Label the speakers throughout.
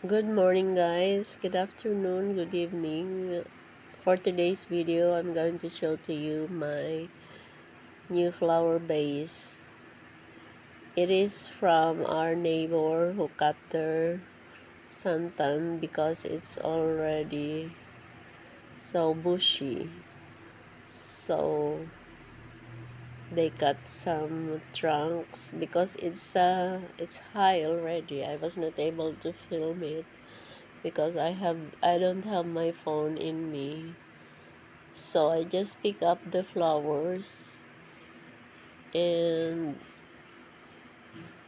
Speaker 1: Good morning, guys. Good afternoon, good evening. For today's video, I'm going to show to you my new flower vase. It is from our neighbor who cut their santan because it's already so bushy. So they cut some trunks because it's high already. I was not able to film it because I don't have my phone in me. So I just pick up the flowers and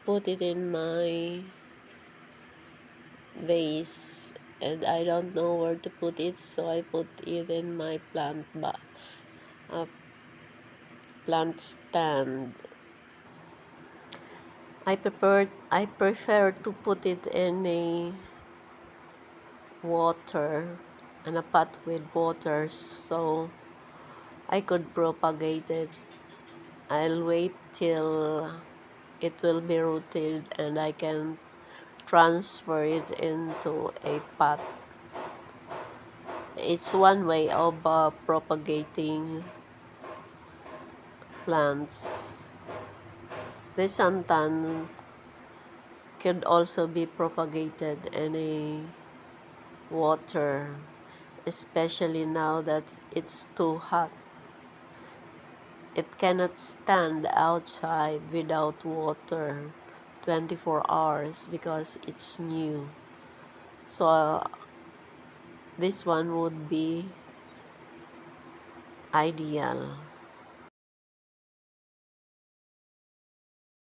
Speaker 1: put it in my vase, and I don't know where to put it, so I put it in my uh, plant stand. I prefer to put it in a water, in a pot with water, so I could propagate it. I'll wait till it will be rooted and I can transfer it into a pot. It's one way of propagating plants. The santan could also be propagated in a water, especially now that it's too hot. It cannot stand outside without water 24 hours because it's new. So this one would be ideal.